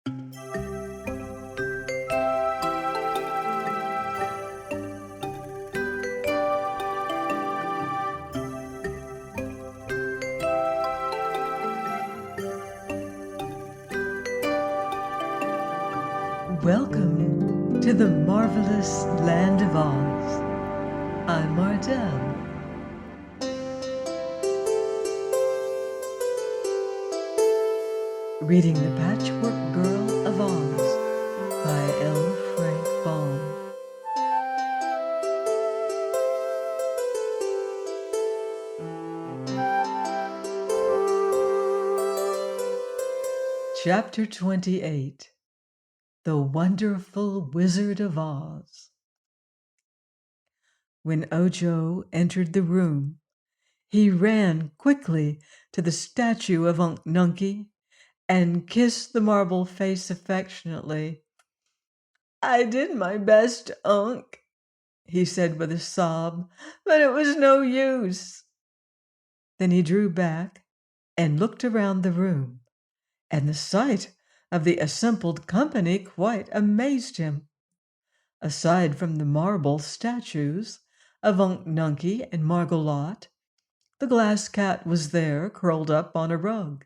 Welcome to the marvelous land of Oz. I'm Mardell. Reading The Patchwork Girl of Oz by L. Frank Baum. Chapter 28. The Wonderful Wizard of Oz. When Ojo entered the room, he ran quickly to the statue of Unc Nunkie and kissed the marble face affectionately. "I did my best, Unc," he said with a sob, "but it was no use." Then he drew back and looked around the room, and the sight of the assembled company quite amazed him. Aside from the marble statues of Unc Nunkie and Margolotte, the glass cat was there curled up on a rug,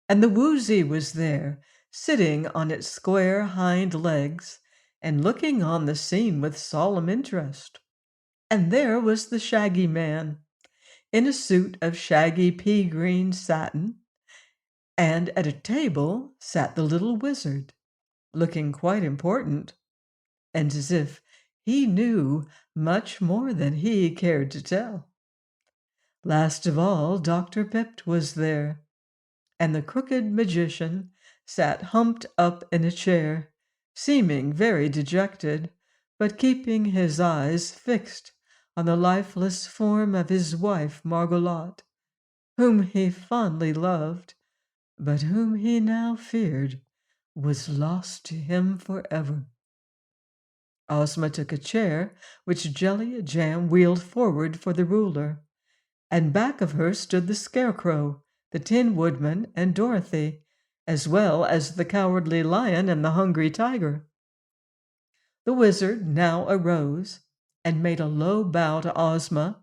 and the Woozy was there sitting on its square hind legs and looking on the scene with solemn interest. And there was the Shaggy Man, in a suit of shaggy pea-green satin, and at a table sat the little wizard, looking quite important, and as if he knew much more than he cared to tell. Last of all, Dr. Pipt was there, and the crooked magician sat humped up in a chair, seeming very dejected, but keeping his eyes fixed on the lifeless form of his wife Margolotte, whom he fondly loved, but whom he now feared was lost to him forever. Ozma took a chair, which Jellia Jam wheeled forward for the ruler, and back of her stood the Scarecrow, the Tin Woodman, and Dorothy, as well as the Cowardly Lion and the Hungry Tiger. The wizard now arose and made a low bow to Ozma,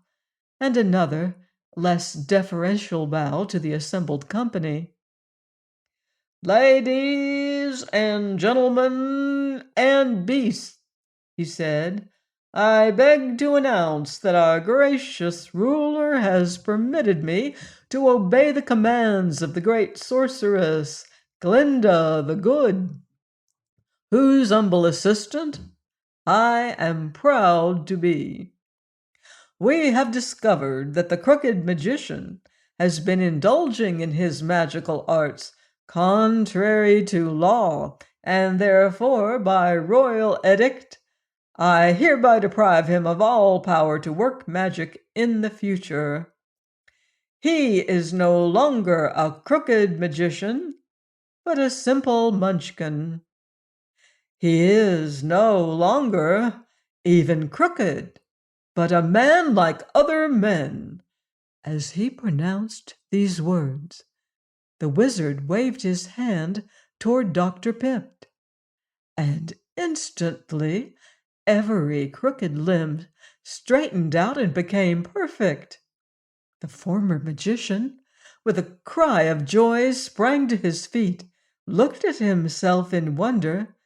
and another, less deferential bow to the assembled company. "Ladies and gentlemen and beasts," he said, "I beg to announce that our gracious ruler has permitted me to obey the commands of the great sorceress, Glinda the Good, whose humble assistant I am proud to be. We have discovered that the crooked magician has been indulging in his magical arts contrary to law, and therefore, by royal edict, I hereby deprive him of all power to work magic in the future. He is no longer a crooked magician, but a simple munchkin. He is no longer even crooked, but a man like other men." As he pronounced these words, the wizard waved his hand toward Dr. Pipt, and instantly every crooked limb straightened out and became perfect. The former magician, with a cry of joy, sprang to his feet, looked at himself in wonder,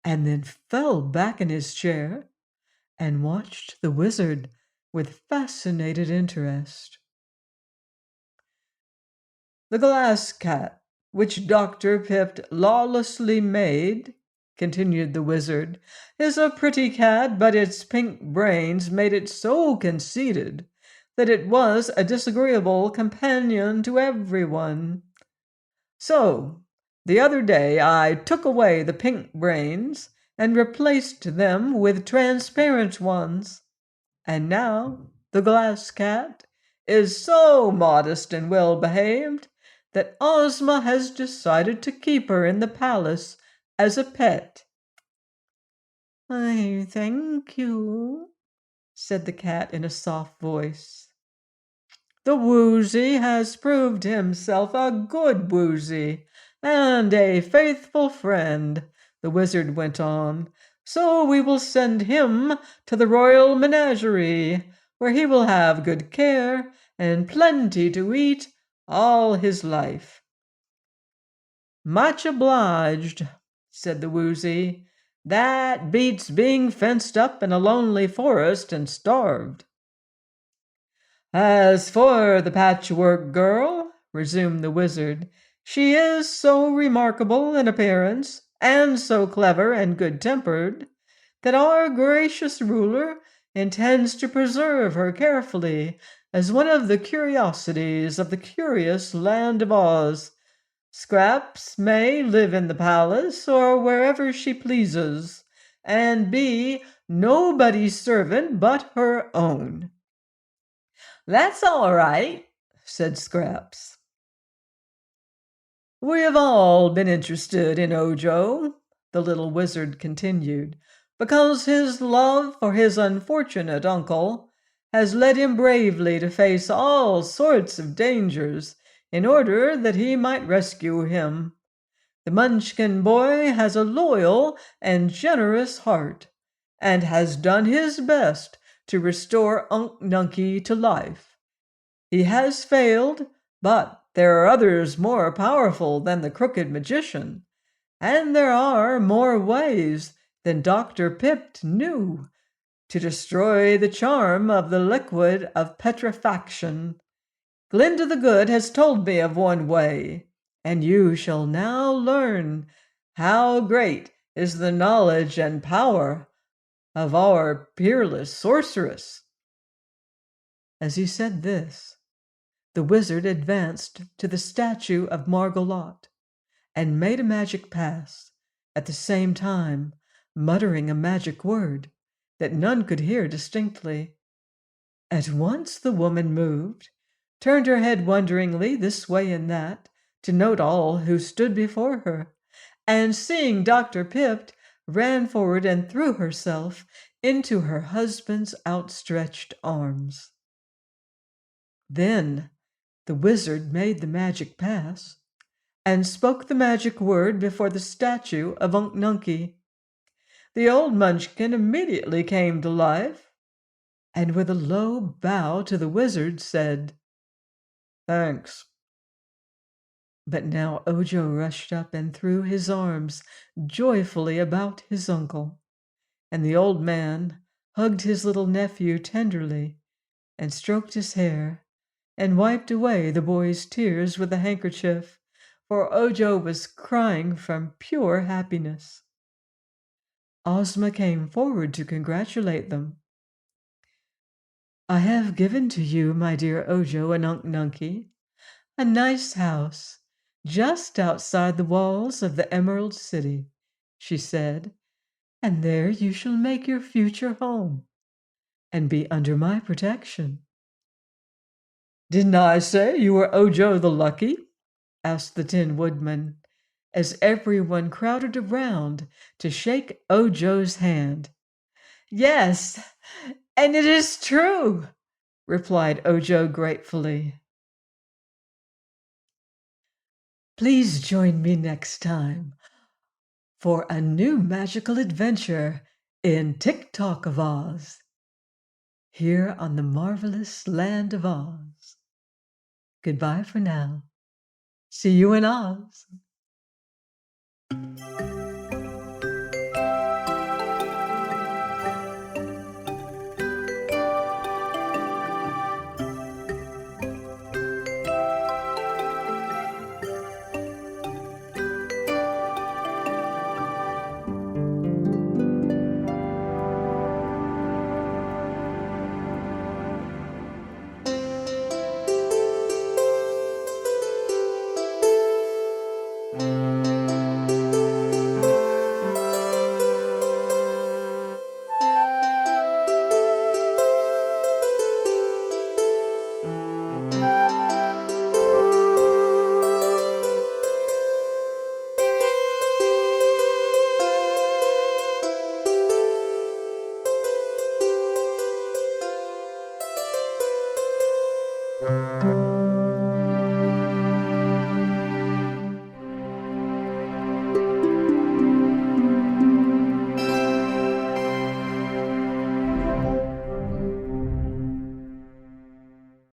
and then fell back in his chair and watched the wizard with fascinated interest. "The glass cat, which Dr. Pipt lawlessly made," continued the wizard, "is a pretty cat, but its pink brains made it so conceited that it was a disagreeable companion to everyone. So, the other day I took away the pink brains and replaced them with transparent ones, and now the glass cat is so modest and well behaved that Ozma has decided to keep her in the palace as a pet." "I thank you," said the cat in a soft voice. "The Woozy has proved himself a good Woozy, and a faithful friend," the wizard went on. "So we will send him to the royal menagerie, where he will have good care and plenty to eat all his life." "Much obliged," said the woozy. "That beats being fenced up in a lonely forest and starved." "As for the Patchwork Girl," resumed the wizard, "she is so remarkable in appearance, and so clever and good-tempered, that our gracious ruler intends to preserve her carefully as one of the curiosities of the curious land of Oz. Scraps may live in the palace or wherever she pleases, and be nobody's servant but her own." "That's all right," said Scraps. "We have all been interested in Ojo," the little wizard continued, "because his love for his unfortunate uncle has led him bravely to face all sorts of dangers in order that he might rescue him. The Munchkin boy has a loyal and generous heart, and has done his best to restore Unc Nunkie to life. He has failed, but there are others more powerful than the Crooked Magician, and there are more ways than Dr. Pipt knew to destroy the charm of the Liquid of Petrifaction. Glinda the Good has told me of one way, and you shall now learn how great is the knowledge and power of our peerless sorceress." As he said this, the wizard advanced to the statue of Margolotte and made a magic pass, at the same time muttering a magic word that none could hear distinctly. At once the woman moved, turned her head wonderingly this way and that to note all who stood before her, and seeing Dr. Pipt, ran forward and threw herself into her husband's outstretched arms. Then the wizard made the magic pass and spoke the magic word before the statue of Unc Nunkie. The old Munchkin immediately came to life, and with a low bow to the wizard said, "Thanks." But now Ojo rushed up and threw his arms joyfully about his uncle, and the old man hugged his little nephew tenderly and stroked his hair and wiped away the boy's tears with a handkerchief, for Ojo was crying from pure happiness. Ozma came forward to congratulate them. "I have given to you, my dear Ojo and Unc Nunkie, a nice house just outside the walls of the Emerald City," she said, "and there you shall make your future home and be under my protection." "Didn't I say you were Ojo the Lucky?" asked the Tin Woodman, as everyone crowded around to shake Ojo's hand. "Yes, and it is true," replied Ojo gratefully. Please join me next time for a new magical adventure in Tick-Tock of Oz, here on the marvelous land of Oz. Goodbye for now. See you in Oz.